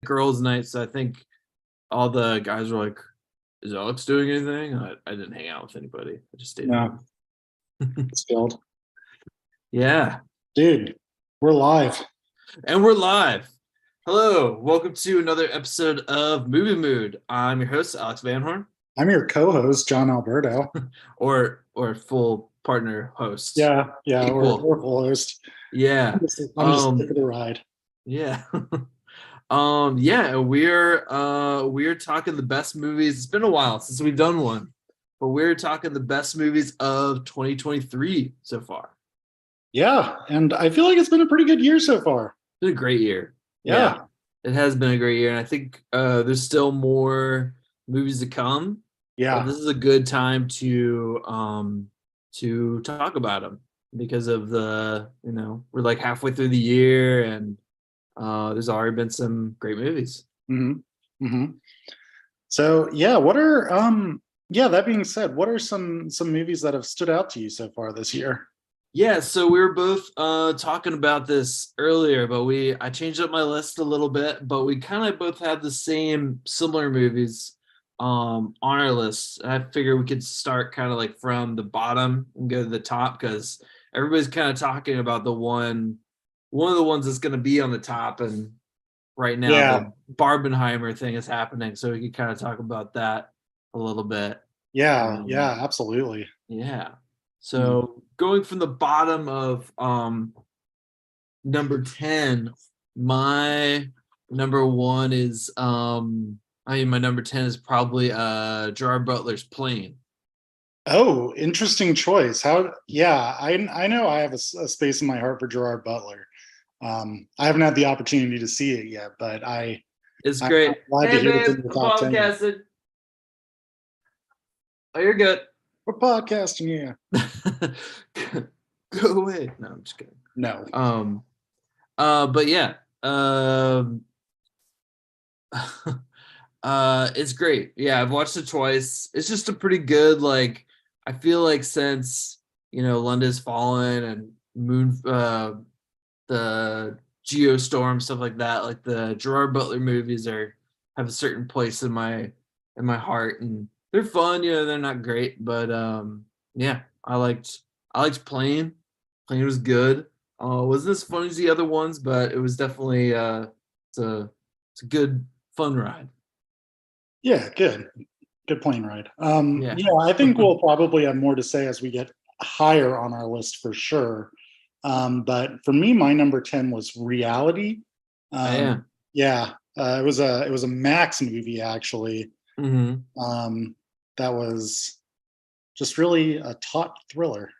girls' night, so I think all the guys were like, "Is Alex doing anything?" I didn't hang out with anybody. I just stayed No, home. it's filled. Yeah, Dude, we're live. and we're live. Hello, welcome to another episode of Movie Mood. I'm your host, Alex Van Horn, I'm your co-host, John Alberto. or full partner host, Yeah, equal. we're full host. Yeah. I'm just Um. sick of the ride. Yeah. Yeah, we're talking the best movies. It's been a while since we've done one, but we're talking the best movies of 2023 so far. Yeah, and I feel like it's been a pretty good year so far. It's been a great year. Yeah, Yeah, it has been a great year, and I think there's still more movies to come, but yeah, this is a good time to talk about them because of we're like halfway through the year, and there's already been some great movies. hmm hmm So yeah, that being said, what are some movies that have stood out to you so far this year? Yeah, so we were both talking about this earlier, but I changed up my list a little bit, but we kind of both had the same similar movies on our list. And I figured we could start kind of like from the bottom and go to the top because everybody's kind of talking about one of the ones that's going to be on the top, and right now Yeah, the Barbenheimer thing is happening, so we could kind of talk about that a little bit. yeah, Um, absolutely. yeah. Mm. So going from the bottom of number 10, my number one is my number 10 is probably Gerard Butler's Plane. Oh, interesting choice. I know I have a space in my heart for Gerard Butler. I haven't had the opportunity to see it yet, but It's I'm great. glad to Hey hear it's babe, in the I'm top 10. podcasting. Oh, you're good. We're podcasting, yeah. Go away. No, I'm just kidding. No. Um but yeah. It's great. Yeah, I've watched it twice. It's just a pretty good, like, I feel like since London's fallen and the Geostorm, stuff like that, like the Gerard Butler movies have a certain place in my heart, and they're fun. They're not great, but yeah, I liked Plane. Plane was good. Wasn't as fun as the other ones, but it was definitely it's a it's a good fun ride. Yeah, good. Good plane ride. Yeah. Yeah, I think we'll probably have more to say as we get higher on our list for sure. But for me, my number 10 was Reality. Yeah. Yeah, it was a Max movie actually. Hmm. Um, that was just really a taut thriller.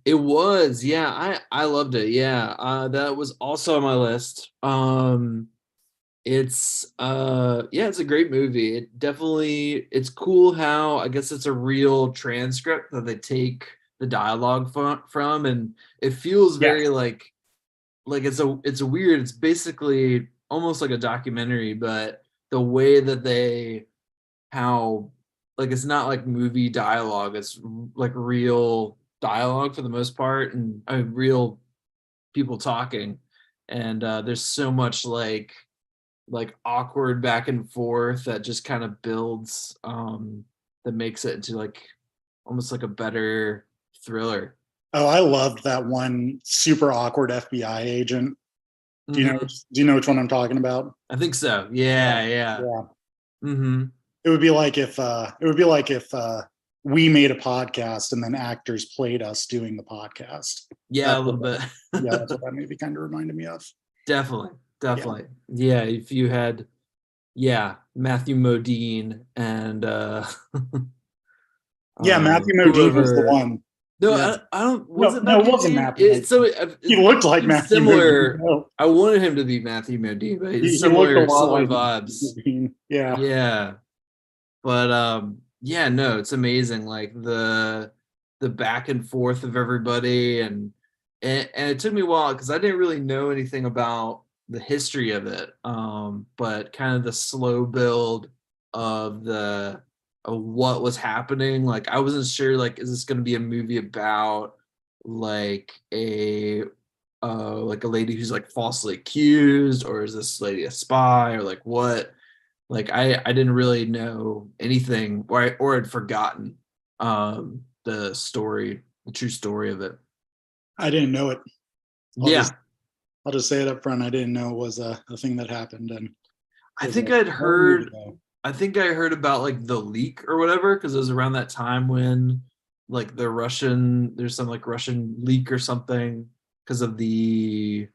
It was, yeah. I loved it. Yeah. That was also on my list. It's a great movie. It's cool how I guess it's a real transcript that they take the dialogue from, and it feels very Yes. like it's a weird, it's basically almost like a documentary, but the way that they how like it's not like movie dialogue, it's like real dialogue for the most part, and real people talking, and there's so much like awkward back and forth that just kind of builds that makes it into like almost like a better thriller. Oh, I loved that one super awkward FBI agent. Do you know Hmm. do you know which one I'm talking about? I think so. Yeah. Yeah, yeah. Yeah. Hmm. It would be like if we made a podcast and then actors played us doing the podcast. Yeah, That's a what little that, bit. yeah, that's what that movie kind of reminded me of. Definitely, Yeah. definitely. Yeah, if you had, yeah, Matthew Modine and Yeah, Matthew Modine was the whoever. one. No, Yeah. I don't. Was No, it no, it Matthew wasn't Modine? Matthew Modine. He looked It like seems Matthew Modine. similar. No, I wanted him to be Matthew Modine, but it's he looked a lot similar like Matthew vibes. Modine. Yeah. Yeah, but yeah, no, it's amazing. Like the back and forth of everybody, and it took me a while because I didn't really know anything about the history of it. But kind of the slow build of the of what was happening. Like I wasn't sure, like, is this going to be a movie about like like a lady who's like falsely accused, or is this lady a spy, or like what? Like I didn't really know anything, or had forgotten the story, the true story of it. I didn't know it. I'll just Yeah, I'll just say it up front. I didn't know it was a thing that happened, and it I was a think I'd long years heard ago. I think I heard about like the leak or whatever, because it was around that time when like there's some like Russian leak or something because of the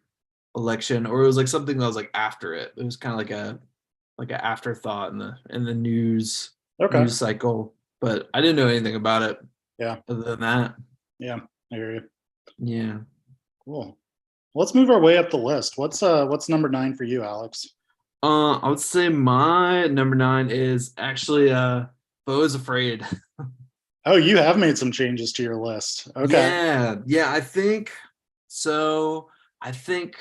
election, or it was like something that was like after it. It was kind of like an afterthought in the Okay. news cycle, but I didn't know anything about it Yeah. other than that. Yeah. I hear you. Yeah. Cool. Let's move our way up the list. What's number 9 for you, Alex? I would say my number 9 is actually Beau is Afraid. Oh, you have made some changes to your list. Okay. Yeah, I think so. I think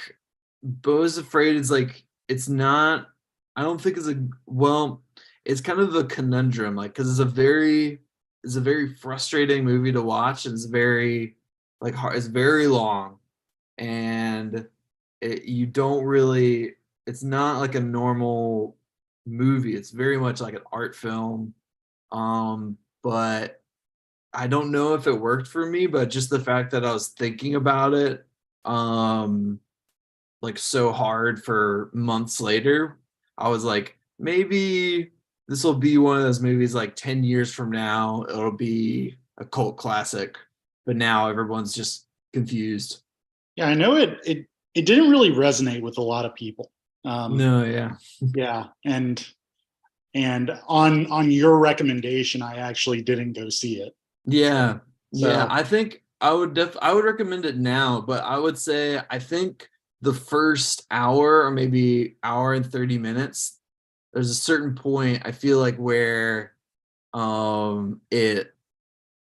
Beau is Afraid is like it's not. I don't think it's a well. It's kind of a conundrum, like because it's a very frustrating movie to watch, and it's very like hard. It's very long, and you don't really. It's not like a normal movie. It's very much like an art film. But I don't know if it worked for me, but just the fact that I was thinking about it, um, like so hard for months later, I was like, maybe this will be one of those movies like 10 years from now, it'll be a cult classic. But now everyone's just confused. Yeah, I know it didn't really resonate with a lot of people. No, yeah. Yeah, and on your recommendation, I actually didn't go see it. Yeah. Yeah. So I think I would recommend it now, but I would say I think the first hour or maybe hour and 30 minutes, there's a certain point I feel like where it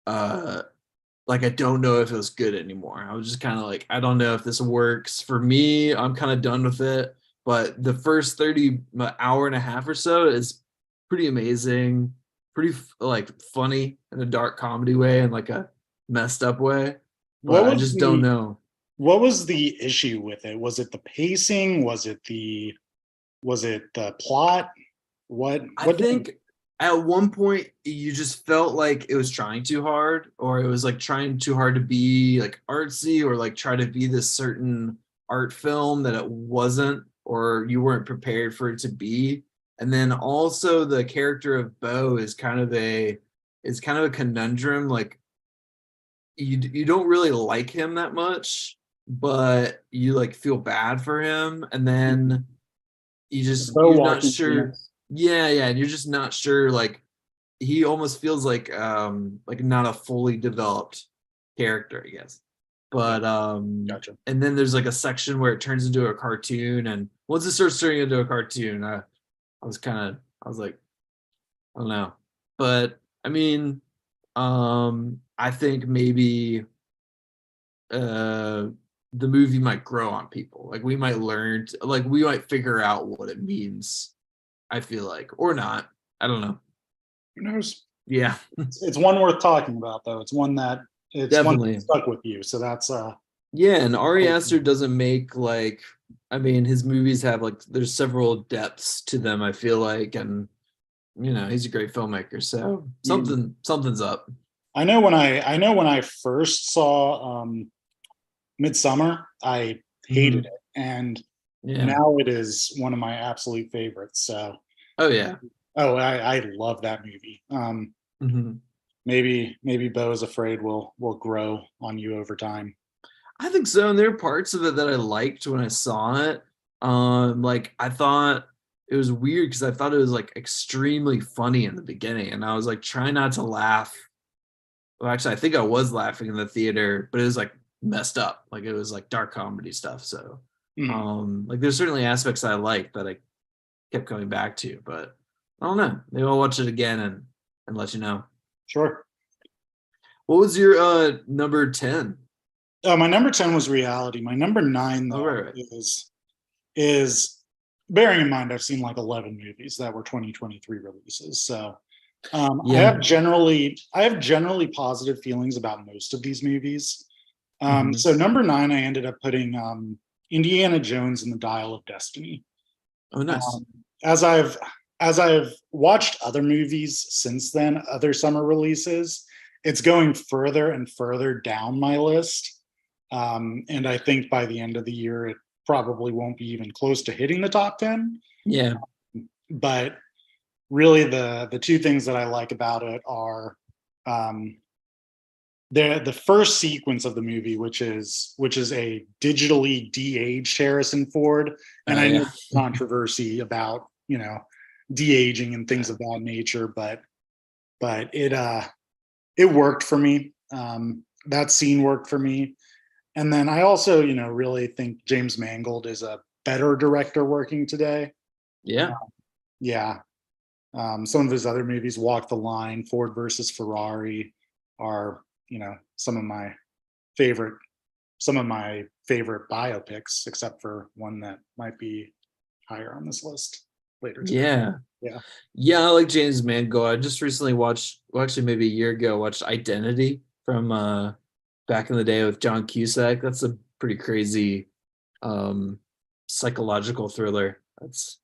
uh like I don't know if it was good anymore. I was just kind of like, I don't know if this works for me. I'm kind of done with it. But the first 30 hour and a half or so is pretty amazing, pretty like funny in a dark comedy way and like a messed up way. what But I was just don't the know. what was the issue with it? Was it the pacing? Was it the plot? I What didn't think at one point you just felt like it was trying too hard, or it was like trying too hard to be like artsy, or like try to be this certain art film that it wasn't, or you weren't prepared for it to be. And then also the character of Beau is kind of a conundrum. Like you don't really like him that much, but you like feel bad for him, and then Bo you're not Walking sure. Phoenix? Yeah, and you're just not sure. Like he almost feels like not a fully developed character, I guess. Yeah, But gotcha. and then there's like a section where it turns into a cartoon, and once it starts turning into a cartoon, I was kind of I was like, I don't know. But I mean, I think maybe uh the movie might grow on people. Like we might like we might figure out what it means, I feel like, or not. I don't know. Who knows? Yeah, It's one worth talking about, though. It's one that definitely. stuck with you. So Yeah, and Ari Aster doesn't make like I mean his movies have like there's several depths to them, I feel like, and he's a great filmmaker, so mm. something's up. I know when I first saw Midsummer, I hated Hmm. it, and Yeah. now it is one of my absolute favorites. So, Oh yeah. I love that movie. Hmm. Maybe Bo is Afraid will grow on you over time. I think so, and there are parts of it that I liked when I saw it. Like I thought it was weird because I thought it was like extremely funny in the beginning, and I was like trying not to laugh. Well, actually, I think I was laughing in the theater, but it was like messed up. Like it was like dark comedy stuff. So, Mhm. like there's certainly aspects I liked that I kept coming back to, but I don't know. Maybe I'll watch it again and let you know. Sure. What was your number 10? My number 10 was Reality. My number 9, Oh, though, right, right. is bearing in mind I've seen like 11 movies that were 2023 releases. So I Yeah. have generally positive feelings about most of these movies. Mhm. So number 9, I ended up putting Indiana Jones and the Dial of Destiny. Oh, nice. Um, as I've watched other movies since then, other summer releases, it's going further and further down my list. And I think by the end of the year, it probably won't be even close to hitting the top 10. Yeah. But really, the two things that I like about it are um, the first sequence of the movie, which is a digitally de-aged Harrison Ford. And I know Yeah. there's controversy about de-aging and things of that nature, but it worked for me. That scene worked for me. And then I also really think James Mangold is a better director working today. Yeah. Yeah. Some of his other movies, Walk the Line, Ford versus Ferrari, are some of my favorite biopics, except for one that might be higher on this list later today. Yeah. Yeah. Yeah, I like James Mangold. I just recently watched, well, actually maybe a year ago, watched Identity from back in the day with John Cusack. That's a pretty crazy um psychological thriller. That's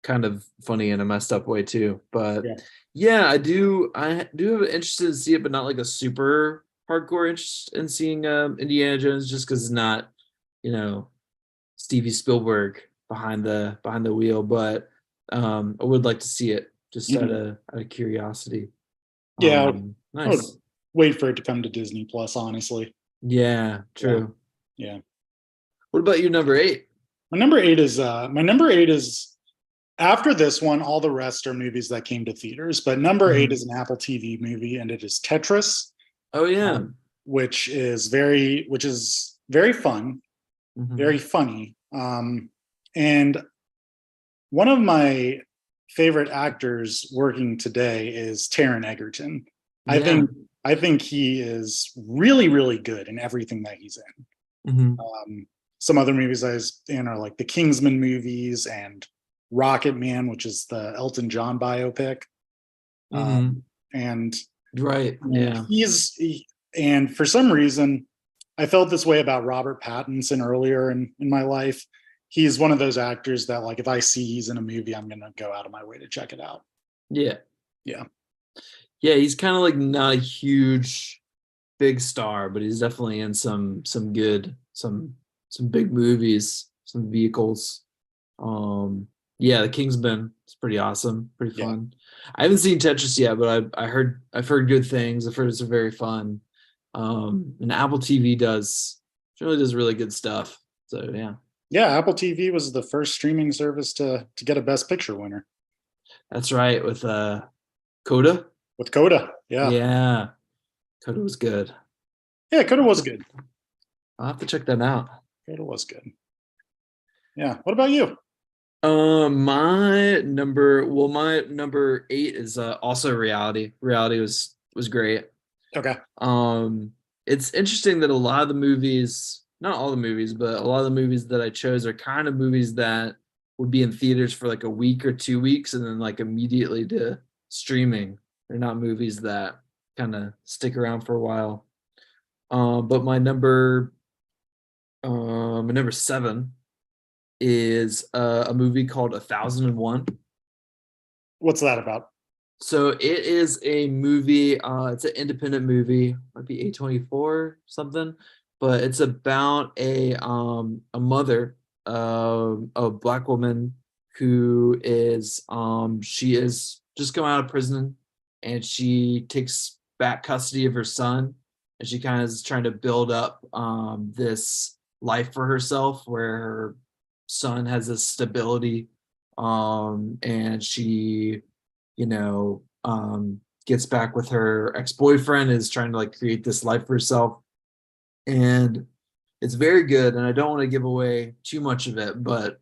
kind of funny in a messed up way too. But Yeah. yeah, I do have an interest to see it, but not like a super hardcore interest in seeing Indiana Jones just because it's not, you know, Stevie Spielberg behind the wheel, but I would like to see it just out Mhm. of curiosity. Yeah. I would Nice. wait for it to come to Disney Plus, honestly. Yeah, Yeah. true. Yeah. What about your number 8? My number 8 is after this one, all the rest are movies that came to theaters, but number 8 Mhm. is an Apple TV movie, and it is Tetris, Oh yeah. um, which is very fun, Mhm. very funny. And one of my favorite actors working today is Taron Egerton. I Yeah. think I think he is really, really good in everything that he's in. Mhm. Some other movies I was in are like the Kingsman movies and Rocket Man, which is the Elton John biopic. Mhm. And Right. and Yeah. and for some reason, I felt this way about Robert Pattinson earlier in my life. He's one of those actors that, like, if I see he's in a movie, I'm gonna go out of my way to check it out. Yeah. Yeah. Yeah, he's kind of like not a huge big star, but he's definitely in some good some big movies, some vehicles. Yeah, the Kingsman is pretty awesome, pretty Yeah. fun. I haven't seen Tetris yet, but I've heard good things. I've heard it's very fun. And Apple TV does really good stuff. So yeah, Yeah, Apple TV was the first streaming service to get a Best Picture winner that's right with Coda. with Coda. Yeah. Yeah, Coda was good. Yeah, Coda I'll was have to, good. I'll have to check that out. Coda was good. Yeah. What about you? My number 8 is also Reality. Reality was great. Okay. Um, it's interesting that a lot of the movies, not all the movies, but a lot of the movies that I chose are kind of movies that would be in theaters for like a week or 2 weeks and then like immediately to streaming. They're not movies that kind of stick around for a while. But my number 7 is a movie called 1001. What's that about? So it is a movie. It's an independent movie, might be A24 something, but it's about a mother, a black woman who is she is just come out of prison, and she takes back custody of her son, and she kind of is trying to build up this life for herself where her son has this stability, and she gets back with her ex-boyfriend, is trying to like create this life for herself. And it's very good. And I don't want to give away too much of it, but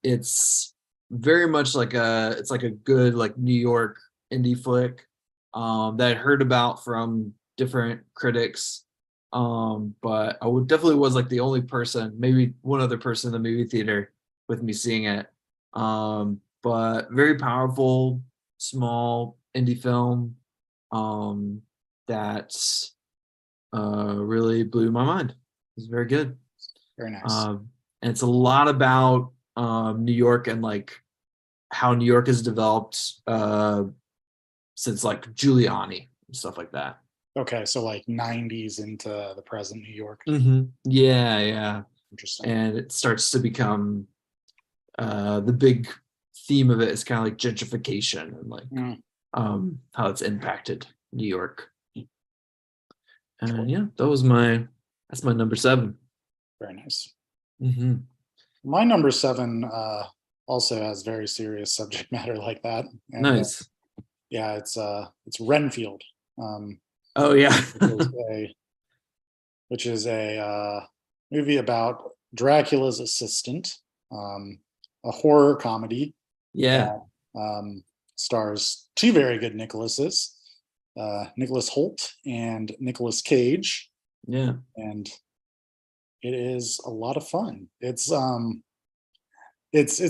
it's very much like it's like a good like New York indie flick that I heard about from different critics. But I would definitely was like the only person, maybe one other person in the movie theater with me seeing it. But very powerful, small indie film, that really blew my mind. It was very good. Very nice. And it's a lot about New York and like how New York has developed since like Giuliani and stuff like that. Okay, so like 90s into the present New York. Yeah, yeah. Interesting. And it starts to become the big theme of it is kind of like gentrification and like Mm, how it's impacted New York. sure. And yeah, that's my number 7. Very nice. Mm-hmm. My number 7 also has very serious subject matter like that, and Nice. yeah, it's Renfield, um, Oh yeah. which is a movie about Dracula's assistant, a horror comedy Yeah. that stars two very good Nicholases, Nicholas Holt and Nicolas Cage, Yeah. and it is a lot of fun. It's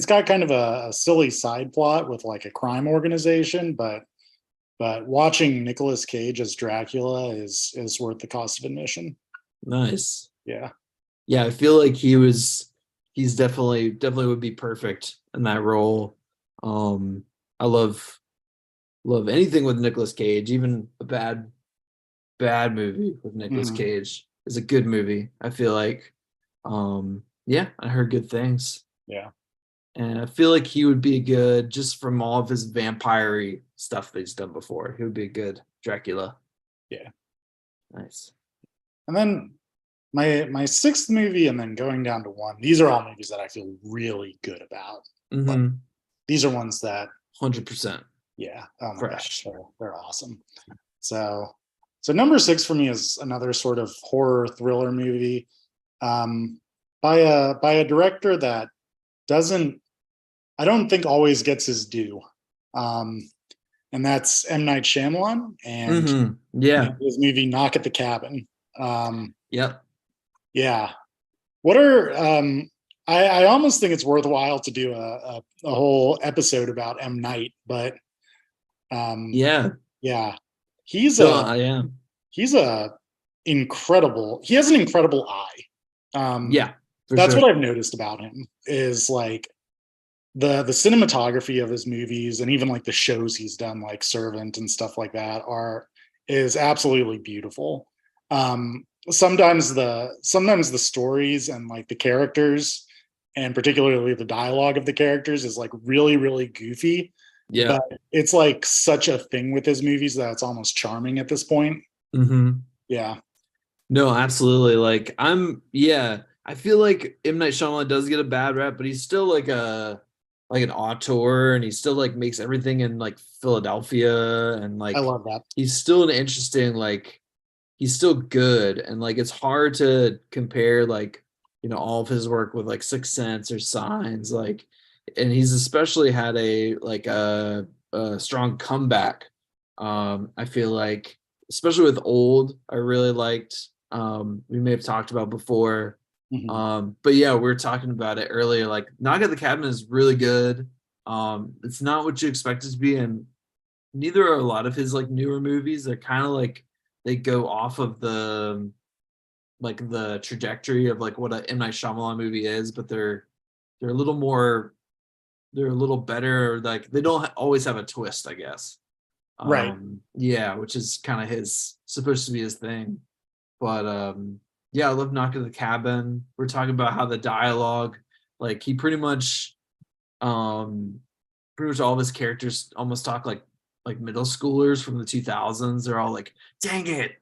got kind of a silly side plot with like a crime organization, but watching Nicolas Cage as Dracula is worth the cost of admission. Nice. Yeah, Yeah, I feel like he's definitely would be perfect in that role. I love anything with Nicolas Cage, even a bad movie with Nicolas hmm Cage is a good movie. I feel like yeah, I heard good things. yeah, And I feel like he would be good just from all of his vampire stuff that he's done before. He would be a good Dracula. yeah. Nice. And then my sixth movie, and then going down to one. These are all movies that I feel really good about. Like Mm-hmm. these are ones that, 100% yeah, oh my gosh, fresh. they're awesome. So so number six for me is another sort of horror thriller movie, um, by a director that doesn't I don't think always gets his due. Um, and that's M. Night Shyamalan and Mm-hmm. Yeah. his movie Knock at the Cabin. Um, Yep. yeah. What are I almost think it's worthwhile to do a whole episode about M. Night, but um, Yeah. yeah, he's No, a I am. he's a incredible. He has an incredible eye. Yeah, for That's what sure. I've noticed about him is like the cinematography of his movies and even like the shows he's done like Servant and stuff like that are is absolutely beautiful. Sometimes the stories and like the characters and particularly the dialogue of the characters is like really goofy, Yeah. but it's like such a thing with his movies that it's almost charming at this point. Mm-hmm. Yeah, No, absolutely. Like yeah, I feel like M. Night Shyamalan does get a bad rep, but he's still like an auteur and he still like makes everything in like Philadelphia and I like love that. he's still an interesting like he's still good and like it's hard to compare like all of his work with like Sixth Sense or Signs like and he's especially had a strong comeback. I feel like especially with Old I really liked. We may have talked about before. Mhm. But yeah, we were talking about it earlier. Like Knock at the Cabin is really good. It's not what you expect it to be, and neither are a lot of his like newer movies. They're kind of like they go off of the trajectory of like what a M. Night Shyamalan movie is, but they're a little more they're a little better. Like they don't always have a twist, I guess. Right. Yeah, which is kind of his supposed to be his thing. But yeah, I love Knock at the Cabin. We're talking about how the dialogue, like he um pretty much all of his characters almost talk like middle schoolers from the 2000s. They're all like, dang it,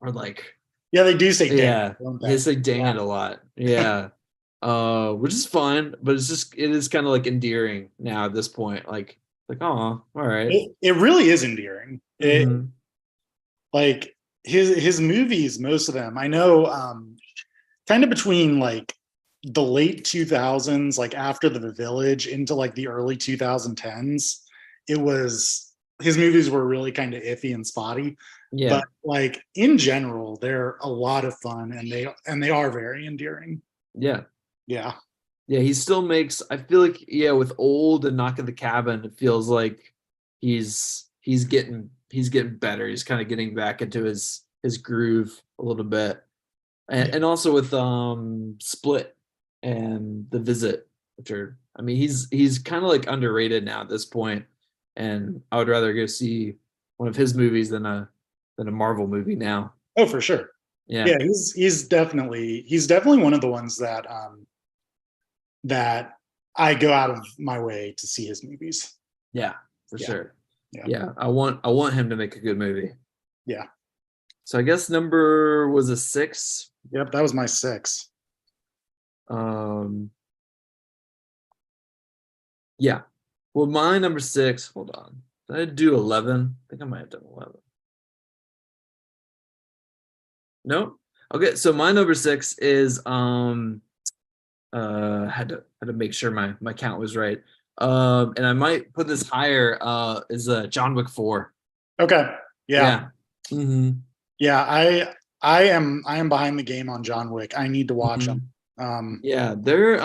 or like, Yeah, they do say dang, yeah, don't they they? say dang Yeah. it a lot. Yeah. Which is fun, but it is kind of like endearing now at this point. Like, oh, all right. It really is endearing. It Mm-hmm. like his movies, most of them. I know kind of between like the late 2000s, like after The Village into like the early 2010s, it was his movies were really kind of iffy and spotty, but Yeah. like in general, they're a lot of fun and they are very endearing. Yeah. Yeah. Yeah, he still makes. I feel like yeah, with Old and Knock at the Cabin, it feels like he's getting better. He's kind of getting back into his groove. a little bit, and also with Split and The Visit, which are, I mean, he's kind of like underrated now at this point, and I would rather go see one of his movies than a Marvel movie now. Oh, for sure. Yeah, Yeah, he's definitely one of the ones that I go out of my way to see his movies. yeah, for Yeah, sure. yeah, Yeah, I want him to make a good movie. yeah. So I guess number was a six. Yep, that was my six. Um, yeah. Well, my number six. Hold on. Did I do 11? I think I might have done 11. Nope. Okay, so my number six is had to make sure my count was right. And I might put this higher is John Wick 4. Okay. Yeah. Yeah. hmm Yeah. I am behind the game on John Wick. I need to watch hmm them. Yeah, they're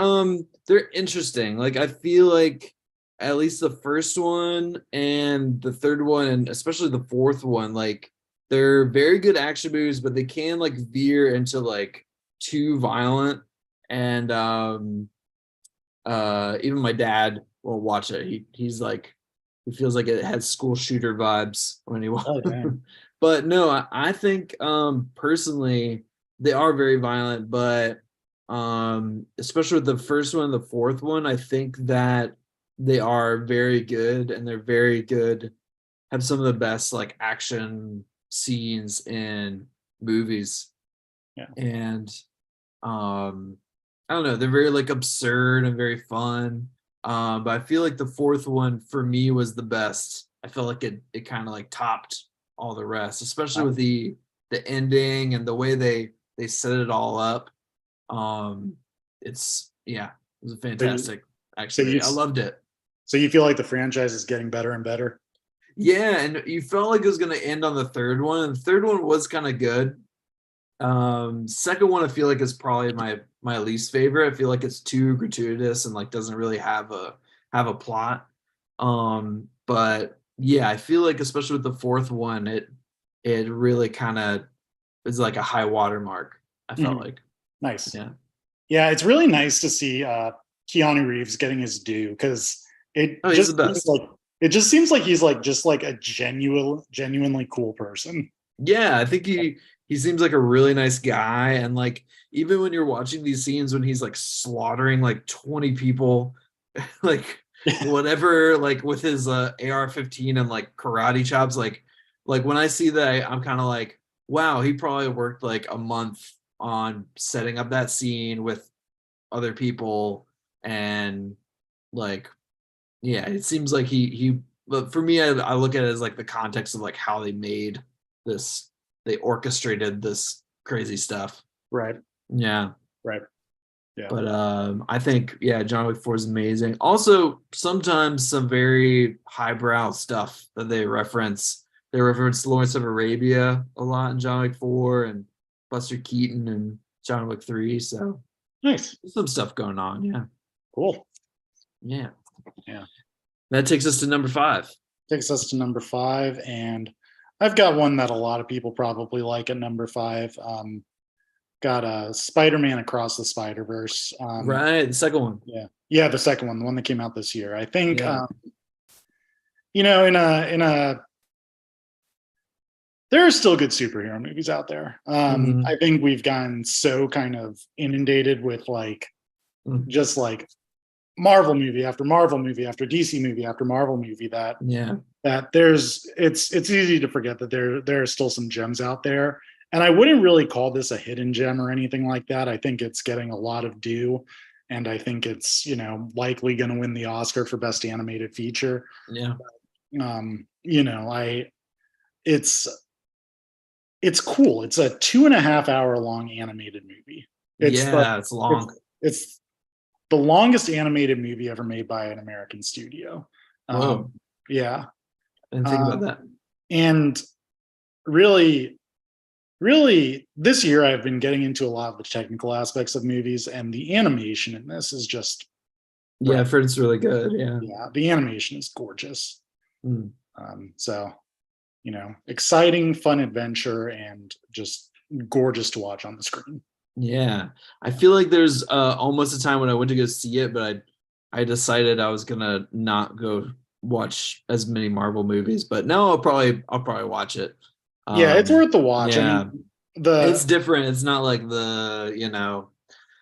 interesting. Like I feel like at least the first one and the third one and especially the fourth one, like they're very good action movies, but they can like veer into like too violent. And even my dad will watch it. He's like he feels like it has school shooter vibes when he oh dang. but no, I think personally they are very violent, but especially with the first one and the fourth one, I think that they are very good and they're very good, have some of the best like action scenes in movies. Yeah. And I don't know, they're very like absurd and very fun. But I feel like the fourth one for me was the best. I felt like it kind of like topped all the rest, especially with the ending and the way they set it all up. Um, it's yeah, it was a So you, fantastic so action you, movie. I loved it. so you feel like the franchise is getting better and better? Yeah, and you felt like it was gonna end on the third one, and the third one was kind of good. Second one I feel like is probably my least favorite. I feel like it's too gratuitous and like doesn't really have a plot. But yeah, I feel like especially with the fourth one, it really kind of is like a high watermark. I felt Mhm. like, Nice. yeah. Yeah, it's really nice to see Keanu Reeves getting his due because it Oh, he's the just seems best. like it just seems like he's like just like a genuinely cool person. Yeah, I think he seems like a really nice guy, and like even when you're watching these scenes when he's like slaughtering like 20 people, like whatever, like with his AR-15 and like karate chops, like when I see that, I'm kind of like, wow, he probably worked like a month on setting up that scene with other people, and like yeah, it seems like he but for me I look at it as like the context of like how they made this, they orchestrated this crazy stuff. Right. Yeah. Right. Yeah. But I think yeah, John Wick 4 is amazing. Also, sometimes some very highbrow stuff that they reference. They reference Lawrence of Arabia a lot in John Wick 4 and Buster Keaton and John Wick 3. So Nice. there's some stuff going on. Yeah. Cool. Yeah. Yeah. That takes us to number five. Takes us to number five, and I've got one that a lot of people probably like at number five. Got a Spider-Man Across the Spider-Verse. Right. The second one. Yeah, yeah, the second one, the one that came out this year. I think Yeah. in a there are still good superhero movies out there. Mhm. I think we've gotten so kind of inundated with like Mhm. just like Marvel movie after Marvel movie after DC movie after Marvel movie Yeah. that there's it's easy to forget that there are still some gems out there. And I wouldn't really call this a hidden gem or anything like that. I think it's getting a lot of due, and I think it's likely going to win the Oscar for best animated feature. Yeah. I it's it's cool. It's a 2.5 hour long animated movie. It's the Yeah. It's it's long. it's the longest animated movie ever made by an American studio. Whoa. Yeah, I didn't think about um, that. and really, really, this year I've been getting into a lot of the technical aspects of movies, and the animation in this is just Yeah. breath. I've heard it's really good. Yeah. Yeah, the animation is gorgeous. Mm. So exciting, fun adventure, and just gorgeous to watch on the screen. Yeah. I feel like there's almost a time when I went to go see it, but I decided I was gonna not go watch as many Marvel movies. But now I'll probably watch it. Yeah, it's worth the watch. I Yeah. mean, It's the different. It's not like the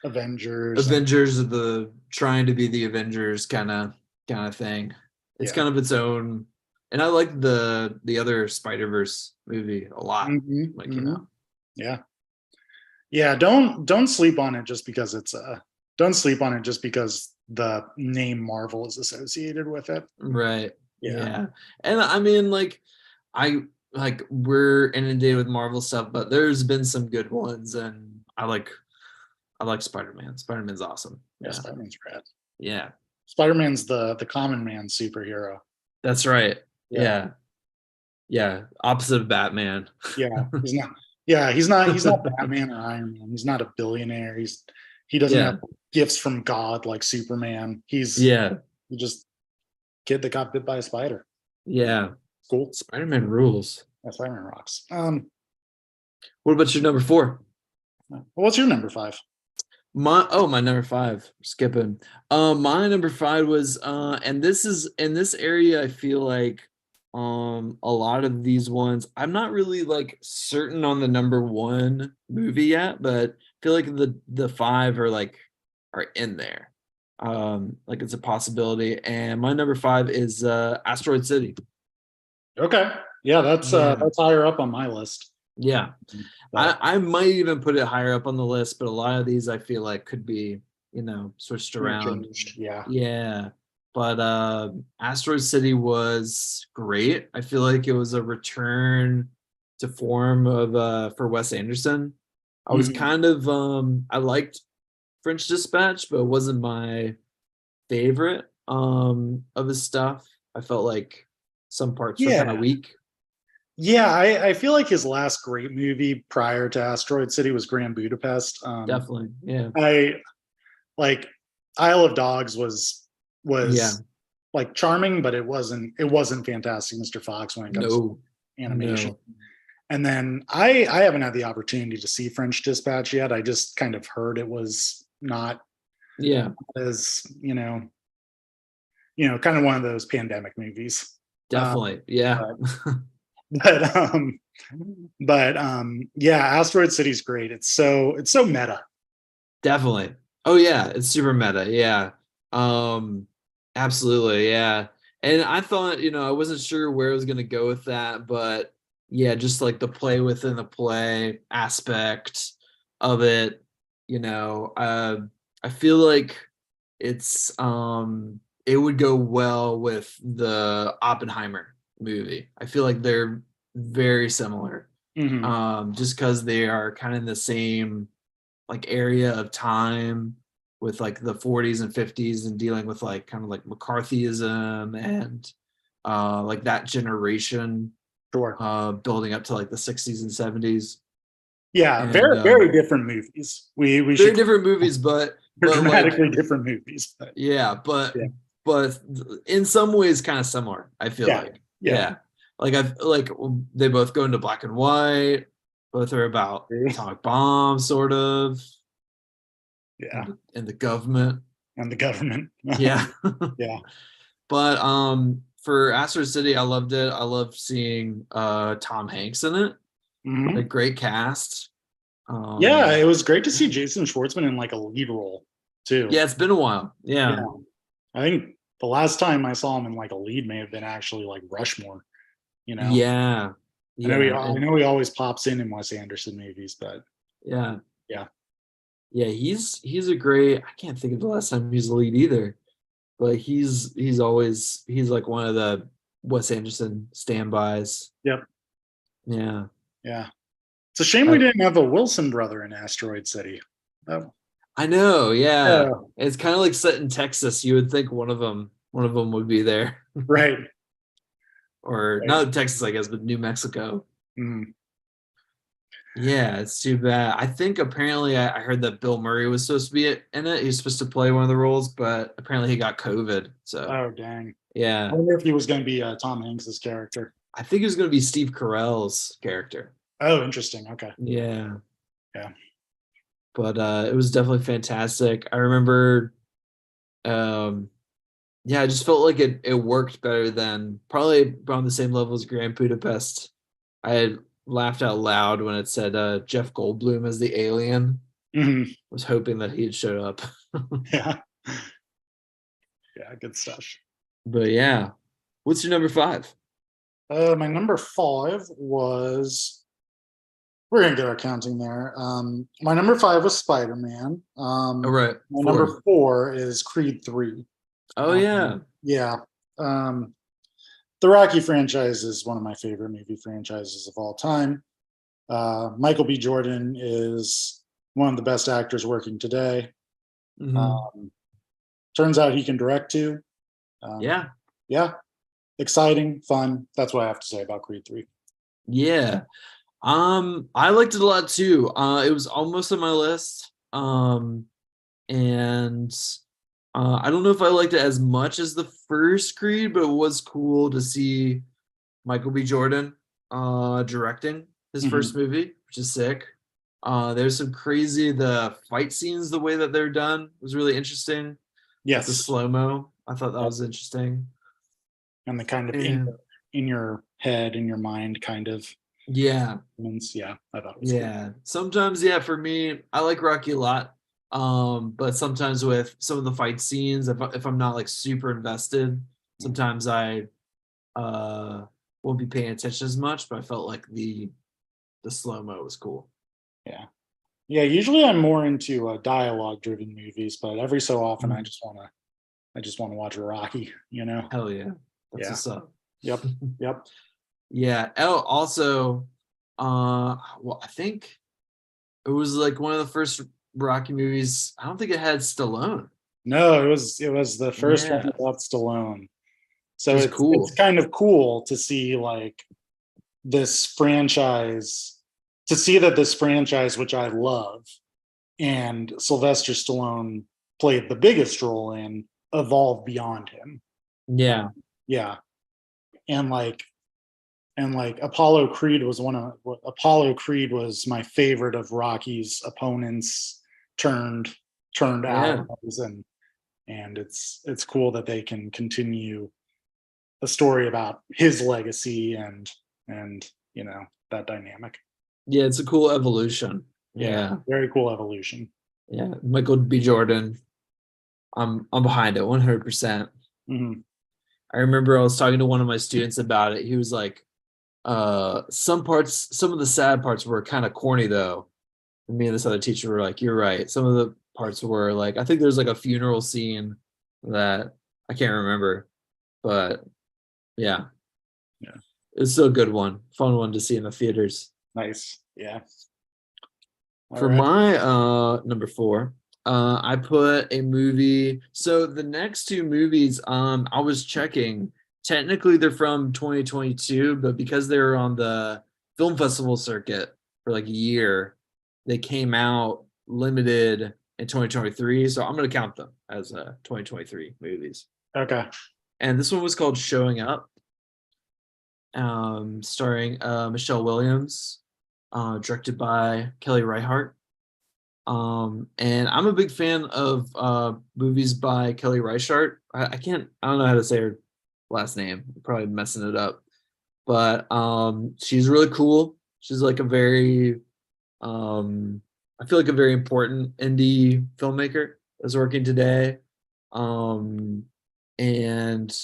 Avengers and Avengers of the trying to be the Avengers kind of thing. It's yeah. kind of its own. And I like the other Spider-Verse movie a lot. Hmm. Like, Hmm. Yeah. Yeah, don't sleep on it just because it's don't sleep on it just because the name Marvel is associated with it. right. Yeah. Yeah. And I mean, like, I like we're inundated with Marvel stuff, but there's been some good ones, and I like Spider-Man. Spider-Man's awesome. Yeah, Yeah. Spider-Man's rad. Yeah. Spider-Man's the common man superhero. That's right. Yeah. Yeah. Yeah. Opposite of Batman. Yeah. He's not yeah, he's not Batman or Iron Man. He's not a billionaire. He doesn't have Yeah. gifts from God like Superman. Yeah. He's just kid that got bit by a spider. Yeah. Cool. Spider-Man rules. Yeah, Spider-Man rocks. What about your number 4? What's your number 5? My number 5. Skipping. My number 5 was and this is in this area. I feel like a lot of these ones. I'm not really like certain on the number 1 movie yet, but I feel like the 5 are in there. Like it's a possibility. And my number 5 is Asteroid City. Okay. Yeah, Yeah. that's higher up on my list. Yeah. I might even put it higher up on the list, but a lot of these I feel like could be, switched around. Changed. Yeah. Yeah. But Asteroid City was great. I feel like it was a return to form of for Wes Anderson. I was Mhm. kind of I liked French Dispatch, but it wasn't my favorite of his stuff. I felt like some parts were kind of Yeah. weak. Yeah, I feel like his last great movie prior to Asteroid City was Grand Budapest. Definitely. Yeah. I like Isle of Dogs Yeah. was like charming, but it wasn't Fantastic Mr. Fox when it comes No. to animation. No. And then I haven't had the opportunity to see French Dispatch yet. I just kind of heard it was not Yeah. as kind of one of those pandemic movies. Definitely. Yeah. But yeah, Asteroid City's great. It's so meta. Definitely. Oh yeah, it's super meta. Yeah. Um Absolutely. Yeah. And I thought, I wasn't sure where I was going to go with that, but yeah, just like the play within the play aspect of it, I feel like it would go well with the Oppenheimer movie. I feel like they're very similar. Mhm. Just because they are kind of in the same like area of time with like the 40s and 50s and dealing with like kind of like McCarthyism and like that generation Sure. building up to like the 60s and 70s. Yeah, And very very different movies. We very should different movies, but they're like dramatically different movies. But yeah, but yeah, but in some ways kind of similar, I feel yeah, like. yeah. Yeah. Like I've like they both go into black and white, both are about atomic bombs, sort of, Yeah, and the government. and the government. Yeah. Yeah. But for Asteroid City, I loved it. I loved seeing Tom Hanks in it. Mhm. Like great cast. Yeah, it was great to see Jason Schwartzman in like a lead role too. Yeah, it's been a while. Yeah, Yeah. I think the last time I saw him in like a lead may have been actually like Rushmore. You know, Yeah. I And know he always pops in Wes Anderson movies, but yeah. yeah, Yeah, he's a great. I can't think of the last time he was the lead either. But he's like one of the Wes Anderson standbys. yep, Yeah. yeah. It's a shame we I, didn't have a Wilson brother in Asteroid City. Oh, I know, yeah. yeah, It's kind of like set in Texas. You would think one of them would be there. right. Or Right. not Texas, I guess, but New Mexico. Mhm. Yeah, it's too bad. I think apparently I heard that Bill Murray was supposed to be in it. He was supposed to play one of the roles, but apparently he got COVID. So Oh, dang. I yeah, wonder if he was going to be Tom Hanks's character. I think it was going to be Steve Carell's character. Oh, interesting. Okay. Yeah, Yeah. but it was definitely fantastic. I remember, um, yeah, I just felt like it worked better than probably around the same level as Grand Budapest. I had laughed out loud when it said Jeff Goldblum as the alien. Hmm. Was hoping that he had showed up. Yeah. Yeah. Good stuff. But yeah, what's your number five? My number five was, we're gonna get our counting there. My number five was Spider Man. Oh, right, My four. number four is Creed 3. Oh yeah, Yeah. Um, the Rocky franchise is one of my favorite movie franchises of all time. Michael B. Jordan is one of the best actors working today. hmm, Um, turns out he can direct too. Um, yeah, yeah, exciting, fun. That's what I have to say about Creed 3. yeah. I liked it a lot too. It was almost on my list. And I don't know if I liked it as much as the first Creed, but it was cool to see Michael B. Jordan directing his Hmm. first movie, which is sick. There's some crazy the fight scenes, the way that they're done was really interesting with the Yes. slow-mo. I thought that Yep. was interesting. And the kind of And in your head, in your mind kind of yeah, moments. Yeah, I thought it was cool. yeah. Sometimes, yeah, for me, I like Rocky a lot. But sometimes with some of the fight scenes, if I'm not like super invested, Mhm. sometimes I uh won't be paying attention as much, but I felt like the slow-mo was cool. Yeah. Yeah, usually I'm more into dialogue driven movies, but every so often Mhm. I just want to watch a Rocky, you know. Hell yeah. That's Yeah. what's up. Yep. Yep. Yeah. Oh, also, well, I think it was like one of the first Rocky movies. I don't think it had Stallone. No, it was the first one Yeah, without Stallone. which So is it's cool. kind of cool to see like this franchise, to see that this franchise, which I love, and Sylvester Stallone played the biggest role in, evolve beyond him. Yeah. Yeah. And like Apollo Creed was Apollo Creed was my favorite of Rocky's opponents turned Yeah. allies, and it's cool that they can continue a story about his legacy and that dynamic. Yeah, it's a cool evolution. Yeah, Yeah. very cool evolution. Yeah. Michael B. Jordan. I'm behind it 100%. Hmm. I remember I was talking to one of my students about it. He was like, some of the sad parts were kind of corny though. And me and this other teacher were like, you're right. Some of the parts were like, I think there's like a funeral scene that I can't remember, but yeah, Yeah, it's still a good one, fun one to see in the theaters. nice. Yeah. All For right. my number four, I put a movie. So the next two movies, I was checking. Technically, they're from 2022, but because they were on the film festival circuit for like a year, they came out limited in 2023. So I'm gonna count them as 2023 movies. Okay. And this one was called Showing Up, starring Michelle Williams, directed by Kelly Reichardt. And I'm a big fan of movies by Kelly Reichardt. I don't know how to say her last name. I'm probably messing it up. But she's really cool. She's like a very I feel like a very important indie filmmaker that's working today. Um and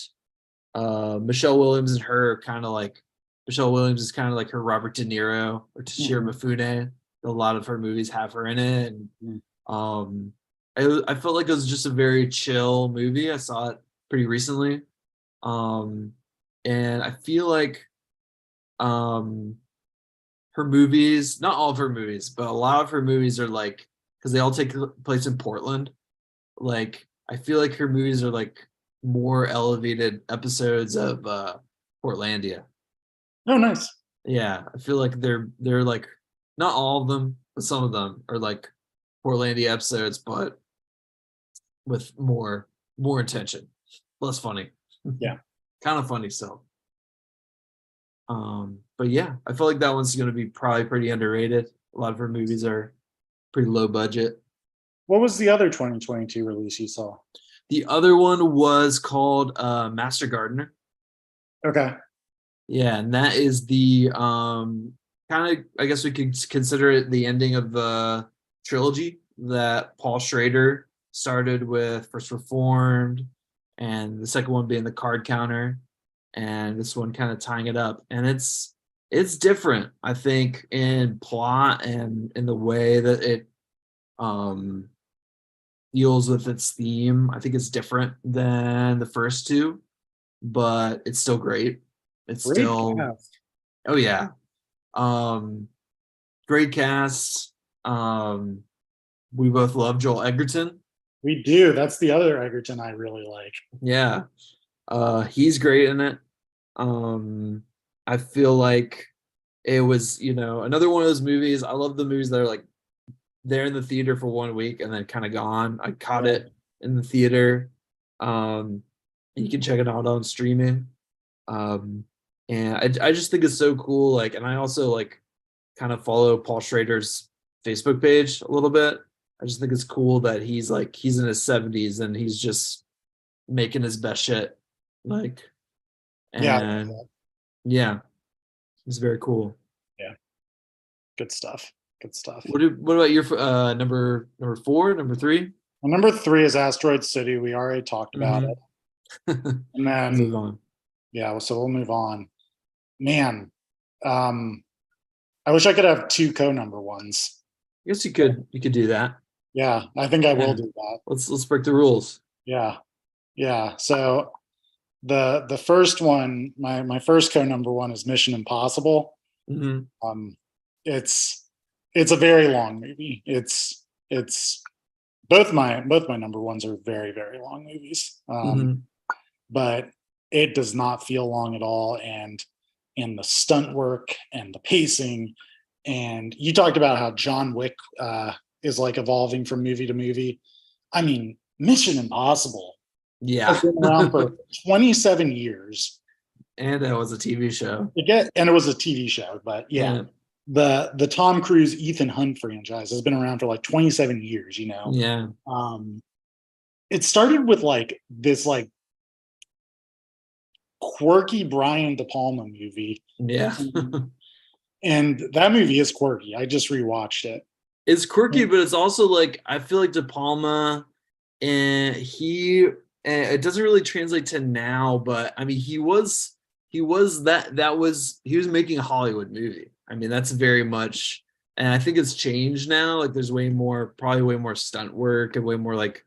Michelle Williams and her kind of like Michelle Williams is kind of like her Robert De Niro or Toshiro Hmm. Mifune. A lot of her movies have her in it, and um, I felt like it was just a very chill movie. I saw it pretty recently, um, and I feel like um, her movies, not all of her movies, but a lot of her movies are like because they all take place in Portland. Like I feel like her movies are like more elevated episodes of Portlandia. Oh, nice. Yeah, I feel like they're like not all of them, but some of them are like Portlandia episodes, but with more intention, less funny, Yeah. kind of funny still. but yeah, I feel like that one's going to be probably pretty underrated. A lot of her movies are pretty low budget. What was the other 2022 release you saw? The other one was called Master Gardener. Okay. Yeah, and that is the kind of, I guess we could consider it the ending of the trilogy that Paul Schrader started with First Reformed, and the second one being the Card Counter, and this one kind of tying it up. And it's different, I think, in plot and in the way that it um deals with its theme. I think it's different than the first two, but it's still great. It's Great still, cast. oh yeah. Um Great cast. We both love Joel Edgerton. We do. That's the other Egerton I really like. Yeah. He's great in it. I feel like it was, another one of those movies. I love the movies that are like they're in the theater for 1 week and then kind of gone. I caught Right. it in the theater. Um, and you can check it out on streaming. And I just think it's so cool. Like, and I also like kind of follow Paul Schrader's Facebook page a little bit. I just think it's cool that he's in his 70s and he's just making his best shit. Like, Yeah. and yeah, it's very cool. Yeah. Good stuff. Good stuff. What about your number four, number three? Well, number 3 is Asteroid City. We already talked about it. And then, Move on. yeah, so we'll move on. Man, I wish I could have 2 co-number ones. I guess you could do that. Yeah, I think I will Yeah. do that. Let's break the rules. Yeah. Yeah. So the first one, my first co-number one is Mission Impossible. Hmm. It's a very long movie. It's both my number ones are very, very long movies. Hmm. But it does not feel long at all. And the stunt work and the pacing, and you talked about how John Wick is like evolving from movie to movie. I mean, Mission Impossible Yeah. has been around for 27 years. And that was a TV show. And it was a TV show, but yeah. The Tom Cruise Ethan Hunt franchise has been around for like 27 years, Yeah. It started with like this like quirky Brian De Palma movie. Yeah. And that movie is quirky. I just rewatched it. It's quirky, but it's also like I feel like De Palma, and it doesn't really translate to now, but I mean he was making a Hollywood movie. I mean that's very much, and I think it's changed now. Like there's probably way more stunt work and way more like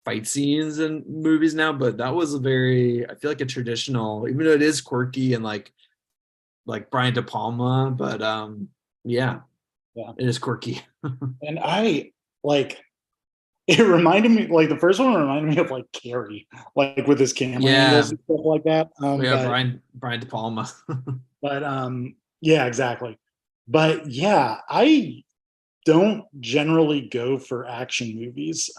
fight scenes in movies now, but that was I feel like a traditional, even though it is quirky and like Brian De Palma, but yeah, it is quirky. And I like it reminded me like the first one reminded me of like Carrie, like with his camera angles and stuff like that. Brian De Palma. But yeah, exactly. But yeah, I don't generally go for action movies.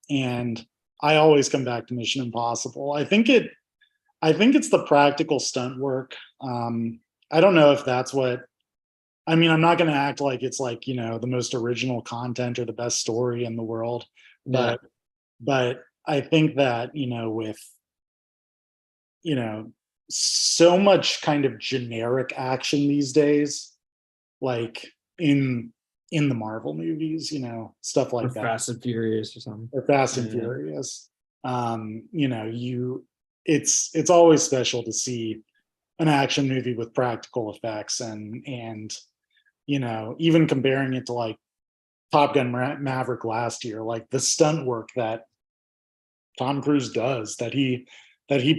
And I always come back to Mission Impossible. I think it's the practical stunt work. I don't know if that's what I mean. I'm not going to act like it's like, the most original content or the best story in the world, but I think that, with, so much kind of generic action these days, like in the Marvel movies, stuff like Or that. Fast and Furious or something. Or Fast and Furious. It's always special to see an action movie with practical effects and even comparing it to like Top Gun Maverick last year, like the stunt work that Tom Cruise does, that he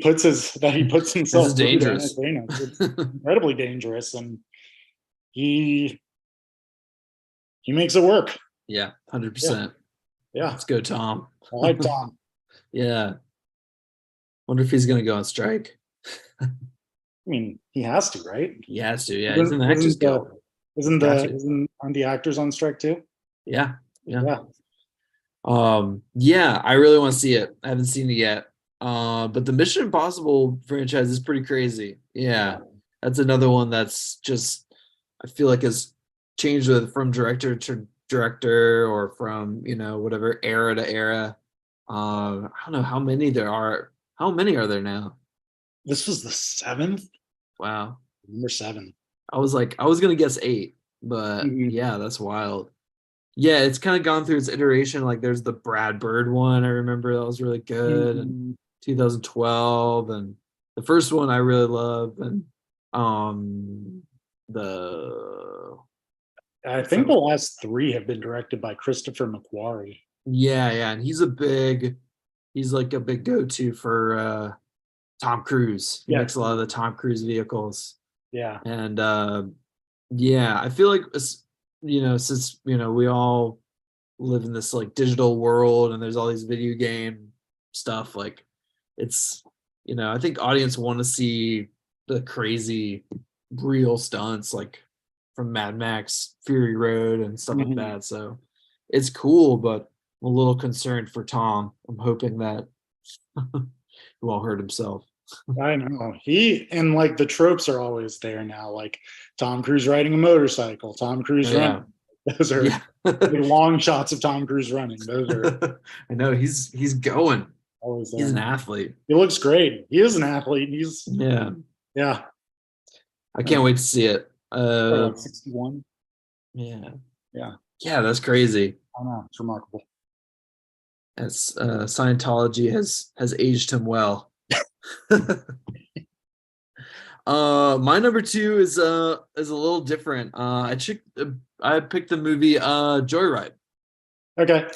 puts himself This is dangerous. It's incredibly dangerous, and he makes it work. Yeah, 100%. Yeah. Let's go, Tom. I like Tom. Yeah. Wonder if he's gonna go on strike. I mean, he has to, right? He has to. Yeah, he's in the Actors Guild. Isn't aren't the actors on strike too? Yeah. Yeah. Yeah, I really want to see it. I haven't seen it yet. But the Mission Impossible franchise is pretty crazy. Yeah. That's another one that's just, I feel like has changed from director to director, or from, whatever era to era. I don't know how many there are. How many are there now? This was the seventh, Wow. number seven. I was gonna guess eight, but Mhm. yeah, that's wild. Yeah, it's kind of gone through its iteration. Like there's the Brad Bird one. I remember that was really good, and Mhm. 2012, and the first one I really love, and um the I what's think that? the last three have been directed by Christopher McQuarrie. Yeah, yeah, and he's like a big go-to for Tom Cruise. He Yeah, makes a lot of the Tom Cruise vehicles. yeah. And yeah, I feel like since we all live in this like digital world, and there's all these video game stuff, like it's I think audience want to see the crazy real stunts, like from Mad Max Fury Road and stuff like Mhm. that. So it's cool, but I'm a little concerned for Tom. I'm hoping that he won't hurt himself. I know. And like the tropes are always there now, like Tom Cruise riding a motorcycle, Tom Oh Cruise running. yeah. Those are Yeah. like long shots of Tom Cruise running. Those are I know he's going. always He's there an now. athlete. He looks great. He is an athlete. He's Yeah. yeah. I Uh, can't wait to see it. like 61. Yeah. Yeah, Yeah, that's crazy. I know. It's remarkable. As Scientology has aged him well. My number two is a little different. I picked the movie Joyride. Okay.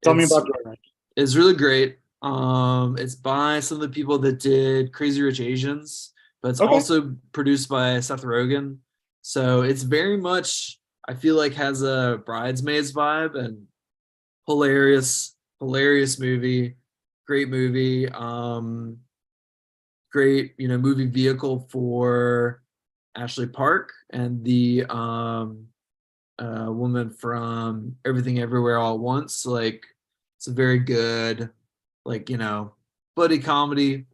Tell me It's about Joyride. it's really great. It's by some of the people that did Crazy Rich Asians, but it's Okay. also produced by Seth Rogen. So it's very much, I feel like, has a Bridesmaids vibe, and hilarious movie, great movie. Great, movie vehicle for Ashley Park and the woman from Everything Everywhere All at Once. Like, it's a very good, like, buddy comedy.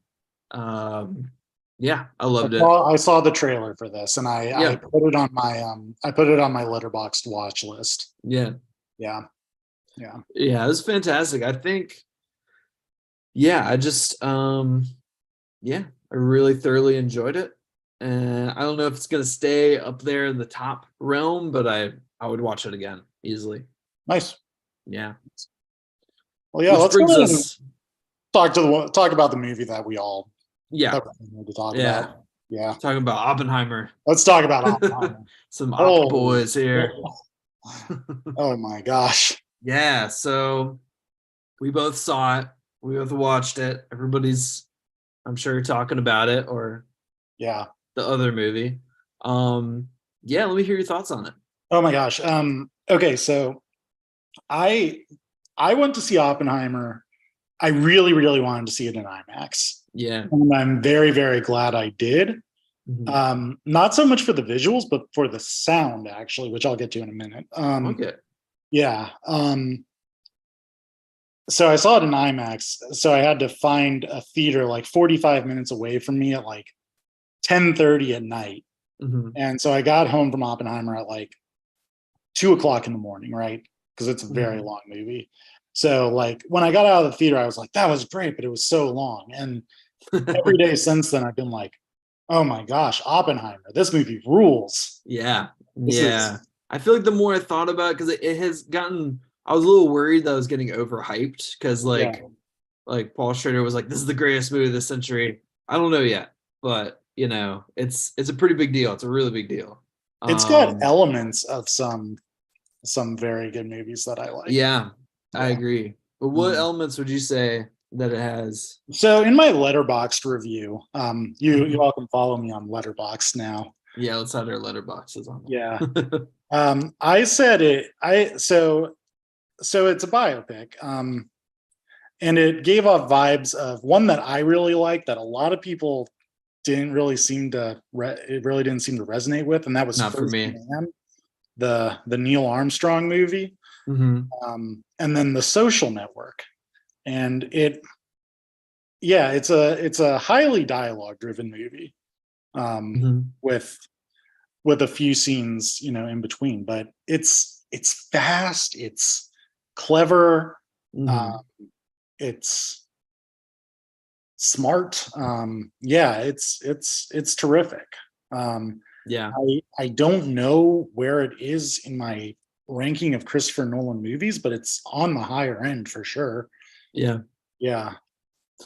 Um, yeah, I loved it. I saw the trailer for this, and I Yeah, put it on my I put it on my Letterboxd watch list. yeah, Yeah, yeah. yeah. It was fantastic. I think, yeah, yeah, I really thoroughly enjoyed it. And I don't know if it's gonna stay up there in the top realm, but I would watch it again easily. Nice. Yeah. Well, yeah. Which Let's go brings ahead and us, talk about the movie yeah, that we need to talk yeah, about. Yeah. talking about Oppenheimer. Let's talk about Oppenheimer. Some Op Oh, boys here. oh my gosh. Yeah, so we both saw it. We both watched it. Everybody's, I'm sure, talking about it, or Yeah. the other movie. Um, yeah, let me hear your thoughts on it. Oh my gosh. Okay, so I I went to see Oppenheimer. I really, really wanted to see it in IMAX. Yeah. And I'm very, very glad I did. Mhm. Not so much for the visuals, but for the sound, actually, which I'll get to in a minute. Okay. Yeah. So I saw it in IMAX. So I had to find a theater like 45 minutes away from me at like 10:30 at night. Hmm. And so I got home from Oppenheimer at like 2 o'clock in the morning, right? Because it's a very Hmm. long movie. So like when I got out of the theater, I was like, that was great, but it was so long. And every day since then, I've been like, oh my gosh, Oppenheimer, this movie rules. Yeah. This Yeah. is I feel like the more I thought about it, because it has gotten, I was a little worried that I was getting overhyped, because yeah. like Paul Schrader was like, this is the greatest movie of the century. I don't know yet, but it's a pretty big deal. It's a really big deal. It's got Um, elements of some very good movies that I like. yeah, I Yeah. agree. But what Mhm. elements would you say that it has? So in my Letterboxd review, you Mhm. all can follow me on Letterboxd now. Yeah, let's add our letterboxes on Yeah. there. I said it. So it's a biopic. And it gave off vibes of one that I really like that a lot of people didn't really seem to it really didn't seem to resonate with, and that was Not for First me. Man, the Neil Armstrong movie, Hmm. and then The Social Network. And yeah, it's a highly dialogue driven movie. Mhm. with a few scenes, in between. But it's fast, it's clever, uh, Mhm. it's smart. Yeah, it's terrific. Um, Yeah. I don't know where it is in my ranking of Christopher Nolan movies, but it's on the higher end for sure. Yeah. Yeah.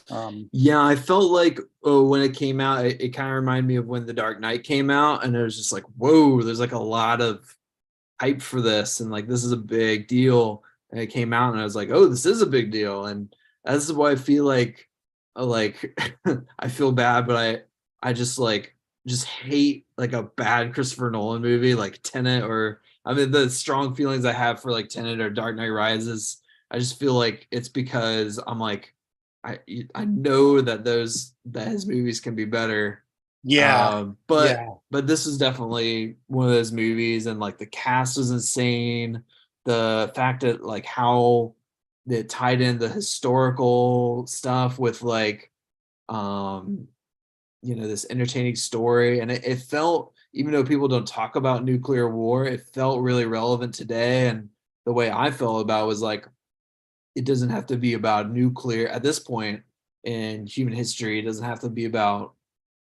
Um, Yeah, I felt like, oh, when it came out, it kind of reminded me of when The Dark Knight came out, and it was just like, whoa, there's like a lot of hype for this, and like this is a big deal. And it came out, and I was like, oh, this is a big deal, and that's why I feel like I feel bad, but I just hate like a bad Christopher Nolan movie like Tenet, or I mean the strong feelings I have for like Tenet or Dark Knight Rises. I just feel like it's because I'm like I I know that his movies can be better. yeah, But yeah. this is definitely one of those movies, and like the cast is insane. The fact that like how they tied in the historical stuff with like um this entertaining story, and it felt, even though people don't talk about nuclear war, it felt really relevant today. And the way I felt about it was like, it doesn't have to be about nuclear at this point in human history. It doesn't have to be about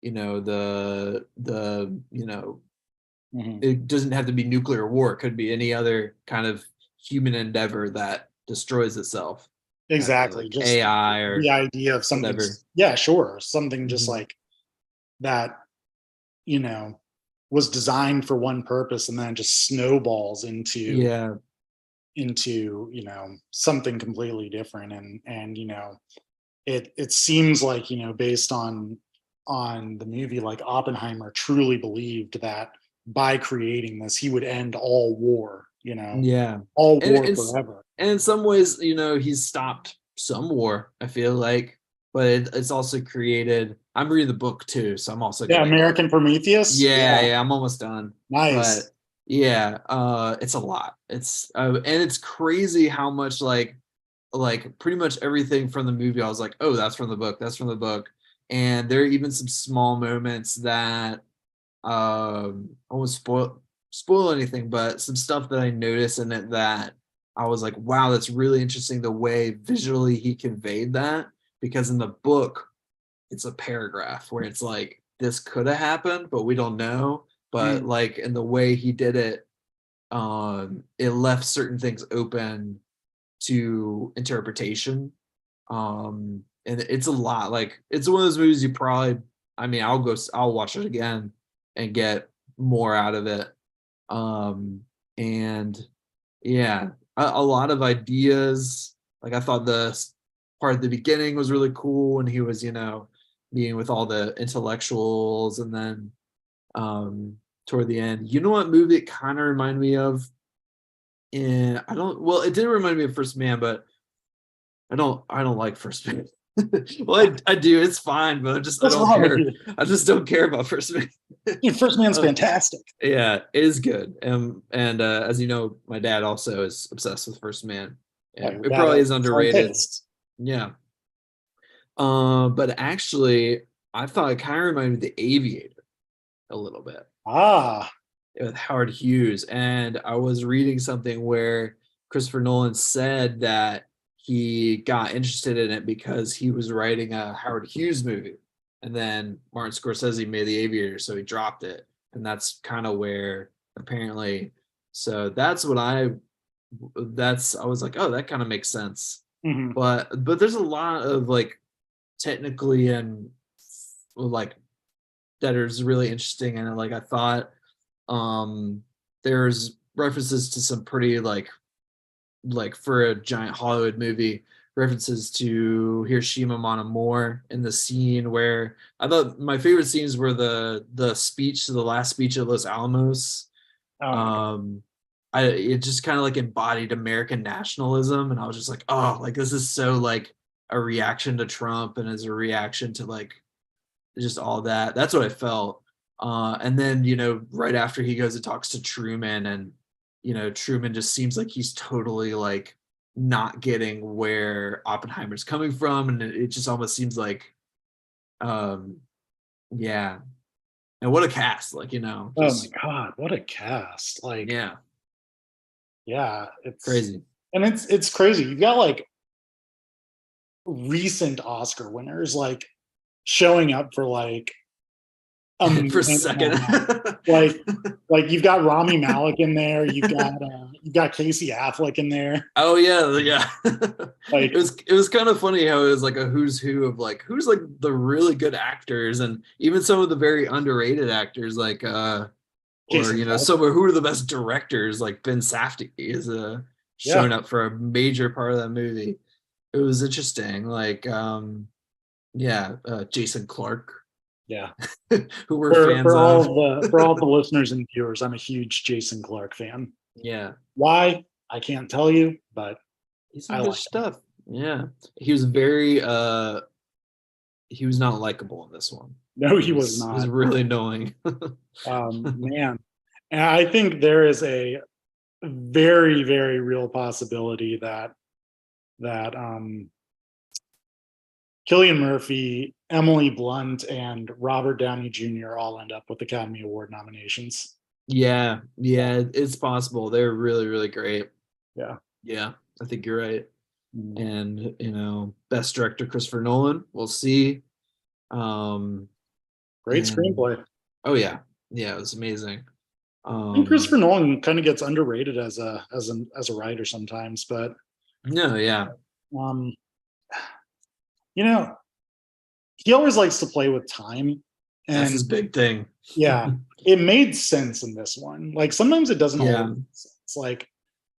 the Mhm. it doesn't have to be nuclear war. It could be any other kind of human endeavor that destroys itself, Exactly. like Just AI the or idea of something, whatever. yeah, sure. Something just Mhm. like that, you know, was designed for one purpose and then just snowballs Yeah. into, something completely different. And, it seems like, based on the movie, like Oppenheimer truly believed that by creating this, he would end all war, Yeah. all And war it's forever. and in some ways, he's stopped some war, I feel like, but it's also created. I'm reading the book too, so I'm also Yeah, getting like, American Prometheus. yeah, Yeah, yeah, I'm almost done. nice. But yeah, it's a lot. And it's crazy how much like pretty much everything from the movie, I was like, oh, that's from the book. That's from the book. And there are even some small moments that I won't spoil anything, but some stuff that I noticed in it that I was like, wow, that's really interesting the way visually he conveyed that. Because in the book, it's a paragraph where it's like, this could have happened, but we don't know. But Mm, like in the way he did it, it left certain things open to interpretation. And it's a lot. Like it's one of those movies you probably, I mean, I'll watch it again and get more out of it. And yeah, a lot of ideas. Like I thought part at the beginning was really cool when he was, meeting with all the intellectuals, and then toward the end. You know what movie it kind of reminded me of? And I don't, well, it didn't remind me of First Man, but I don't like First Man. Well, I do. It's fine, but I what's don't wrong with care. you? I just don't care about First Man. Dude, First Man's Uh, fantastic. yeah, it is good. And as you know, my dad also is obsessed with First Man. Oh, Yeah, your it dad probably has is excellent underrated. taste. Yeah. But actually, I thought it kind of reminded me of The Aviator a little bit, Ah, with Howard Hughes. And I was reading something where Christopher Nolan said that he got interested in it because he was writing a Howard Hughes movie. And then Martin Scorsese made The Aviator, so he dropped it. And that's kind of where apparently, so I was like, oh, that kind of makes sense. mhm. But there's a lot of like technically and like that is really interesting. And like I thought there's references to some pretty like for a giant Hollywood movie, references to Hiroshima Mon Amour in the scene where I thought my favorite scenes were the speech, the last speech at Los Alamos. Oh my god. Um it just kind of like embodied American nationalism, and I was just like, oh, like this is so like a reaction to Trump, and as a reaction to like just all that. That's what I felt. And then, right after he goes and talks to Truman, and, Truman just seems like he's totally like not getting where Oppenheimer's coming from. And it just almost seems like, um, yeah. And what a cast, like, you know, Oh my just god, what a cast! Like, yeah, yeah, crazy. it's crazy. You've got like recent Oscar winners like showing up for like a For a minute and second. a half. Like, you've got Rami Malek in there. You've got Casey Affleck in there. Oh yeah, yeah. Like, It was kind of funny how it was like a who's who of like who's like the really good actors and even some of the very underrated actors like or Jason you know Clarke. some of who are the best directors like Ben Safdie is Yeah, showing up for a major part of that movie. It was interesting. Like yeah, Jason Clark, yeah. who we're fans of. For all the listeners and viewers, I'm a huge Jason Clark fan. Yeah, Why? I can't tell you, but he's I some good like him. stuff. Yeah, he was very he was not likable in this one. No, he was He was not. really annoying. Man, and I think there is a very, very real possibility that that Cillian Murphy, Emily Blunt, and Robert Downey Jr. all end up with Academy Award nominations. Yeah, yeah, it's possible. They're really, really great. Yeah. Yeah, I think you're right. Mm. And you know, best director Christopher Nolan. We'll see. Um, Great and screenplay. oh yeah, yeah, it was amazing. I think Christopher Nolan kind of gets underrated as a writer sometimes, but No, yeah, um, you know, he always likes to play with time, that's and his big thing. yeah, it made sense in this one. Like sometimes it doesn't always Yeah. make sense. Like,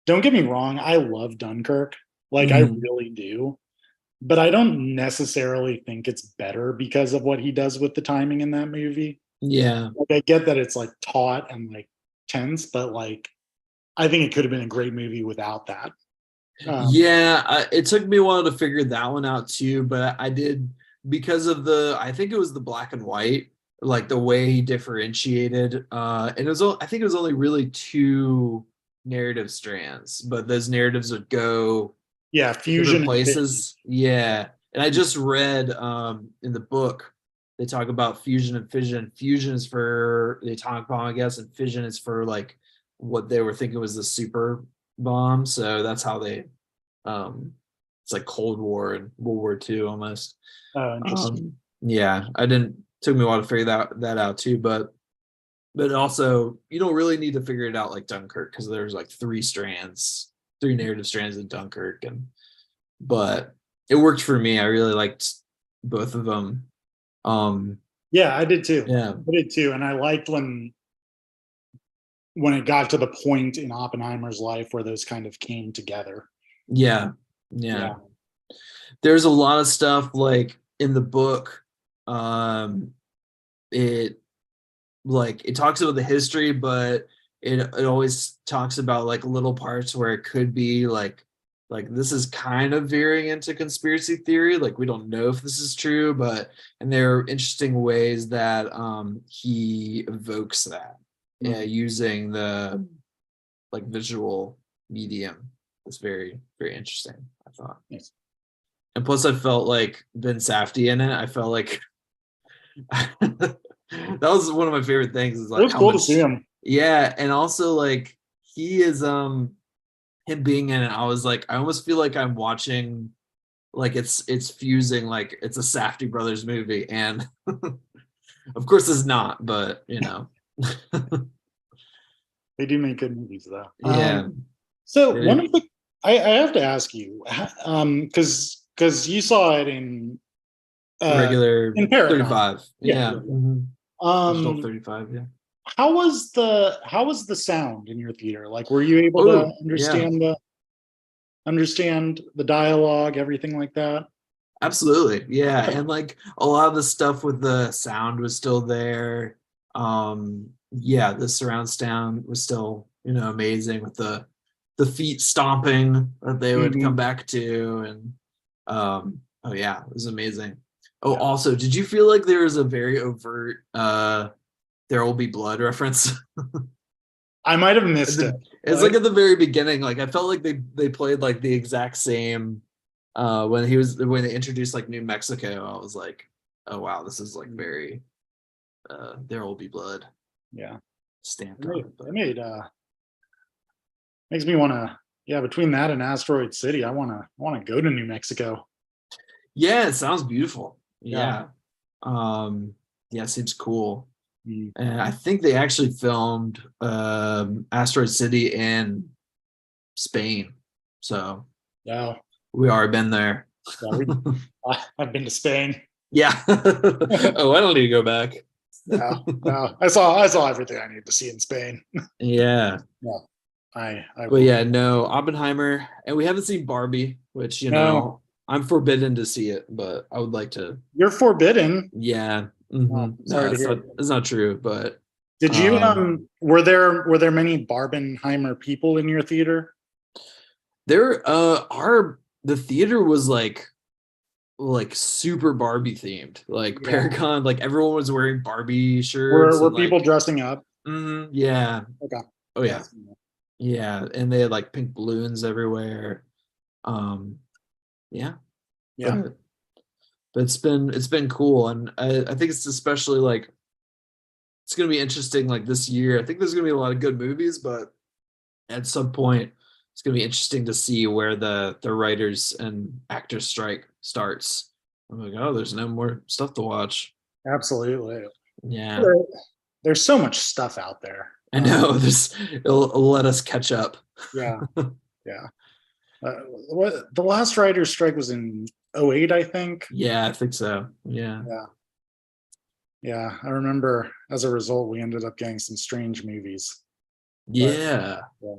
don't get me wrong, I love Dunkirk, like I Mhm. really do, but I don't necessarily think it's better because of what he does with the timing in that movie. Yeah. Like I get that it's like taut and like tense, but like I think it could have been a great movie without that. Um, Yeah, it took me a while to figure that one out too, but I did because of I think it was the black and white, like the way he differentiated. And I think it was only really two narrative strands, but those narratives would go yeah, different fusion and fission. places. Yeah. And I just read in the book, they talk about fusion and fission. Fusion is for the atomic bomb, I guess, and fission is for like what they were thinking was the super bomb. So that's how they it's like Cold War and World War II almost. Interesting. Yeah, I didn't took me a while to figure that out too, but also you don't really need to figure it out like Dunkirk because there's like three narrative strands in Dunkirk, and but it worked for me. I really liked both of them. Um, Yeah, I did too. yeah, I did too, and I liked when it got to the point in Oppenheimer's life where those kind of came together. yeah, yeah. Yeah. There's a lot of stuff like in the book. Um, it like it talks about the history, but it always talks about like little parts where it could be like this is kind of veering into conspiracy theory. Like we don't know if this is true, but and there are interesting ways that he evokes that Mm. using the like visual medium. It's very, very interesting, I thought. Yes. And plus I felt like Ben Safdie in it. I felt like that was one of my favorite things is It like was how cool to see much him. yeah, and also like he is him being in it, I was like I almost feel like I'm watching like it's fusing like it's a Safdie brothers movie and of course it's not, but you know. They do make good movies though. Yeah. So one It, of the I have to ask you, because you saw it uh regular in Paragon. 35. Yeah, Yeah. yeah, yeah. Mhm. Digital Um, 35, yeah. how was the sound in your theater? Like, were you able to Oh, yeah. understand the dialogue, everything like that? Absolutely. Yeah. And like a lot of the stuff with the sound was still there. Yeah, the surround sound was still, you know, amazing with the feet stomping that they would come Hmm. back to. And oh yeah, it was amazing. Oh, Yeah, also, did you feel like there was a very overt There Will Be Blood reference? I might have missed it, It's like but at the very beginning, like I felt like they played like the exact same when they introduced like New Mexico. I was like, oh wow, this is like very There Will Be Blood Yeah. stamped on it. But Makes me want to. Yeah, between that and Asteroid City, I want to go to New Mexico. yeah, it sounds beautiful. Yeah. Yeah. Yeah, it seems cool. Mm. And I think they actually filmed Asteroid City in Spain. So Yeah. we already been there. Yeah, I've been to Spain. Yeah. Oh, I don't need to go back. Yeah, no, I saw everything I need to see in Spain. Yeah. Yeah, I But will. yeah, no, Oppenheimer, and we haven't seen Barbie, which No, I'm forbidden to see it, but I would like to. you're forbidden. Yeah. Oh, No, sorry to hear. it's not true, but Did you um were there many Barbenheimer people in your theater? there are the theater was like super Barbie themed. Like Yeah. Paragon, like everyone was wearing Barbie Were shirts were and people like dressing up? yeah. Okay. Oh yeah. Yes. Yeah. And they had like pink balloons everywhere. Yeah. Yeah. But it's been cool. And I think it's especially like it's gonna be interesting like this year. I think there's gonna be a lot of good movies, but at some point it's gonna be interesting to see where the writers and actors strike starts. I'm like, oh, there's no more stuff to watch. Absolutely. Yeah, There- There's so much stuff out there. I know. This it'll let us catch up. Yeah. Yeah. What the last writer's strike was in '08, I think. Yeah, I think so. Yeah, Yeah. Yeah. I remember as a result, we ended up getting some strange movies. But yeah, yeah.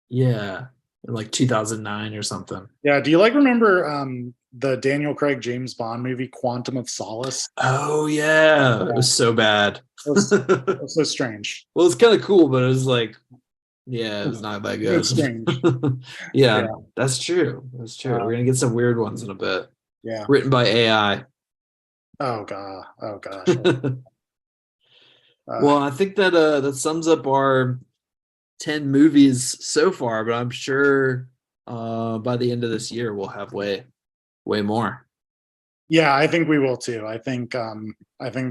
yeah. In like 2009 or something. Yeah. Do you remember the Daniel Craig James Bond movie Quantum of Solace? Oh yeah, it Yeah. was so bad. It was, it was so strange. Well, it's kind of cool, but it was like, yeah, it was not that It was strange. good. Yeah, Yeah. that's true. That's true. We're Um, gonna get some weird ones in a bit. yeah. Written by AI. Oh god. Oh gosh. Well, I think that sums up our 10 movies so far, but I'm sure by the end of this year we'll have way more. Yeah, I think we will too. I think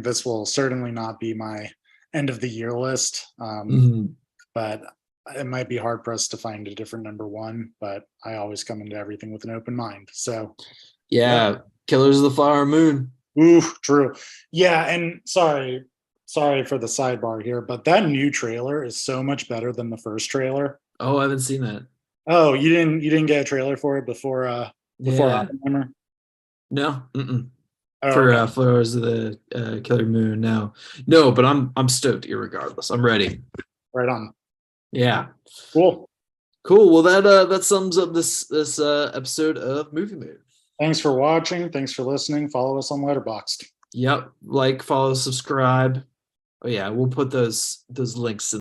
this will certainly not be my end of the year list. Mhm. But it might be hard pressed to find a different number one, but I always come into everything with an open mind. So yeah. Yeah, Killers of the Flower Moon. Ooh, true. Yeah, and sorry for the sidebar here, but that new trailer is so much better than the first trailer. Oh, I haven't seen that. Oh, you didn't get a trailer for it before Yeah. Oppenheimer? No. Mm-mm. Oh, For okay. Flowers of the Killer Moon. No, but I'm stoked irregardless. I'm ready. Right on. Yeah. Cool. Cool. Well, that sums up this episode of Movie Mood. Thanks for watching. Thanks for listening. Follow us on Letterboxd. Yep. Like, follow, subscribe. Oh yeah, we'll put those links in